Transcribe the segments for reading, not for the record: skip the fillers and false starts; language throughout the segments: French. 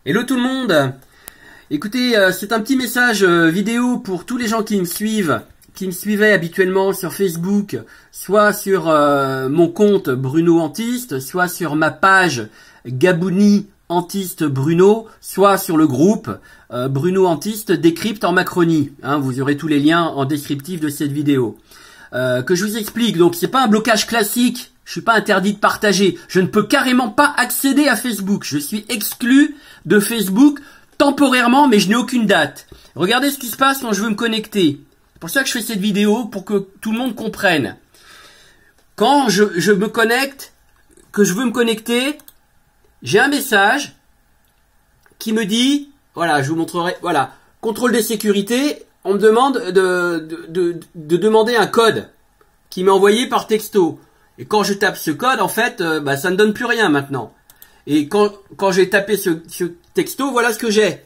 Hello tout le monde. Écoutez, c'est un petit message vidéo pour tous les gens qui me suivaient habituellement sur Facebook, soit sur mon compte Bruno Antiste, soit sur ma page Gabouni Antiste Bruno, soit sur le groupe Bruno Antiste décrypte en Macronie. Vous aurez tous les liens en descriptif de cette vidéo. Que je vous explique, donc c'est pas un blocage classique. Je suis pas interdit de partager. Je ne peux carrément pas accéder à Facebook. Je suis exclu de Facebook temporairement, mais je n'ai aucune date. Regardez ce qui se passe quand je veux me connecter. C'est pour ça que je fais cette vidéo, pour que tout le monde comprenne. Quand je me connecte, que je veux me connecter, j'ai un message qui me dit, voilà, je vous montrerai, voilà, contrôle de sécurité, on me demande de demander un code qui m'est envoyé par texto. Et quand je tape ce code, en fait, ça ne donne plus rien maintenant. Et quand j'ai tapé ce texto, voilà ce que j'ai.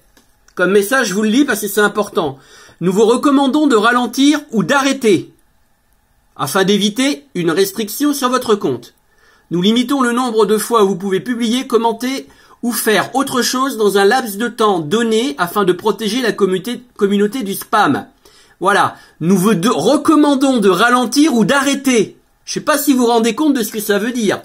Comme message, je vous le lis parce que c'est important. Nous vous recommandons de ralentir ou d'arrêter afin d'éviter une restriction sur votre compte. Nous limitons le nombre de fois où vous pouvez publier, commenter ou faire autre chose dans un laps de temps donné afin de protéger la communauté du spam. Voilà. Nous vous recommandons de ralentir ou d'arrêter. Je sais pas si vous vous rendez compte de ce que ça veut dire.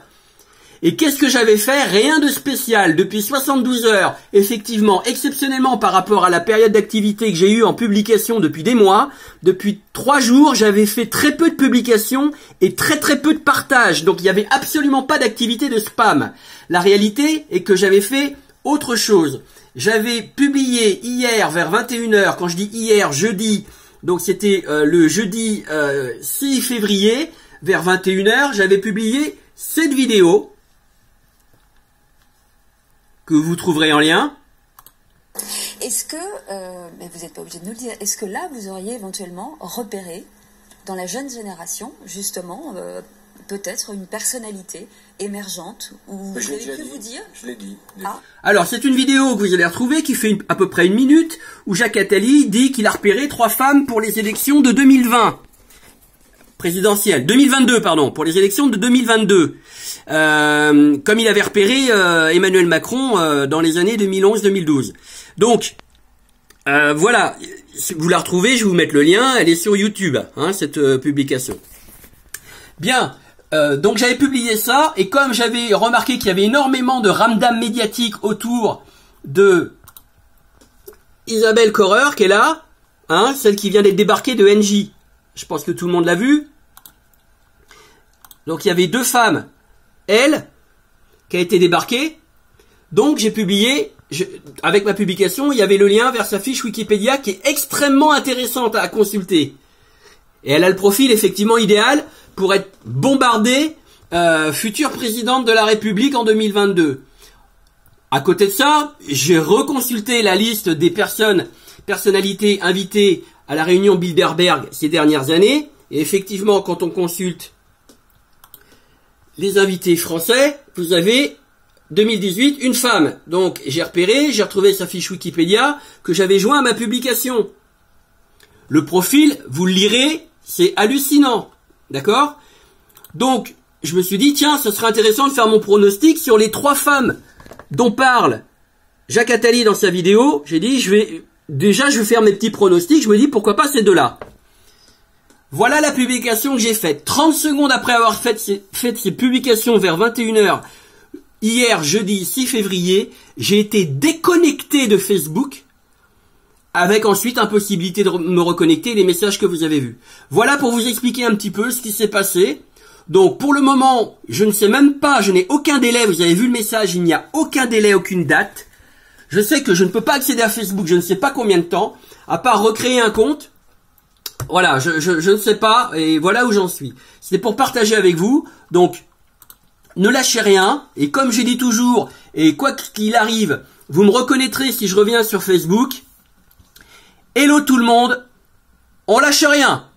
Et qu'est-ce que j'avais fait? Rien de spécial. Depuis 72 heures, effectivement, exceptionnellement par rapport à la période d'activité que j'ai eue en publication depuis des mois, depuis 3 jours, j'avais fait très peu de publications et très peu de partages. Donc il n'y avait absolument pas d'activité de spam. La réalité est que j'avais fait autre chose. J'avais publié hier vers 21 heures, quand je dis hier, jeudi, donc c'était le jeudi 6 février, vers 21 heures, j'avais publié cette vidéo que vous trouverez en lien. Est-ce que, mais vous n'êtes pas obligé de nous le dire, est-ce que là vous auriez éventuellement repéré dans la jeune génération justement peut-être une personnalité émergente ou vous avez pu vous dire? Je l'ai dit. Alors c'est une vidéo que vous allez retrouver qui fait à peu près 1 minute où Jacques Attali dit qu'il a repéré 3 femmes pour les élections de 2020. Présidentielle, 2022 pardon, pour les élections de 2022, comme il avait repéré Emmanuel Macron dans les années 2011-2012. Donc voilà, si vous la retrouvez, je vais vous mettre le lien, elle est sur YouTube, cette publication. Bien, donc j'avais publié ça, et comme j'avais remarqué qu'il y avait énormément de ramdam médiatique autour de Isabelle Correr, qui est là, celle qui vient d'être débarquée de NJ. Je pense que tout le monde l'a vu. Donc il y avait 2 femmes. Elle, qui a été débarquée. Donc j'ai publié, avec ma publication, il y avait le lien vers sa fiche Wikipédia qui est extrêmement intéressante à consulter. Et elle a le profil effectivement idéal pour être bombardée future présidente de la République en 2022. À côté de ça, j'ai reconsulté la liste des personnalités invitées à la réunion Bilderberg ces dernières années, et effectivement, quand on consulte les invités français, vous avez 2018 une femme. Donc j'ai retrouvé sa fiche Wikipédia que j'avais joint à ma publication. Le profil, vous le lirez, c'est hallucinant, d'accord? Donc je me suis dit tiens, ce serait intéressant de faire mon pronostic sur les 3 femmes dont parle Jacques Attali dans sa vidéo. J'ai dit je vais faire mes petits pronostics, je me dis pourquoi pas ces 2-là. Voilà la publication que j'ai faite. 30 secondes après avoir fait ces publications vers 21 heures, hier jeudi 6 février, j'ai été déconnecté de Facebook, avec ensuite impossibilité de me reconnecter, les messages que vous avez vus. Voilà pour vous expliquer un petit peu ce qui s'est passé. Donc pour le moment, je ne sais même pas, je n'ai aucun délai, vous avez vu le message, il n'y a aucun délai, aucune date. Je sais que je ne peux pas accéder à Facebook, je ne sais pas combien de temps, à part recréer un compte. Voilà, je ne sais pas, et voilà où j'en suis. C'est pour partager avec vous, donc ne lâchez rien, et comme je dis toujours, et quoi qu'il arrive, vous me reconnaîtrez si je reviens sur Facebook. Hello tout le monde, on lâche rien.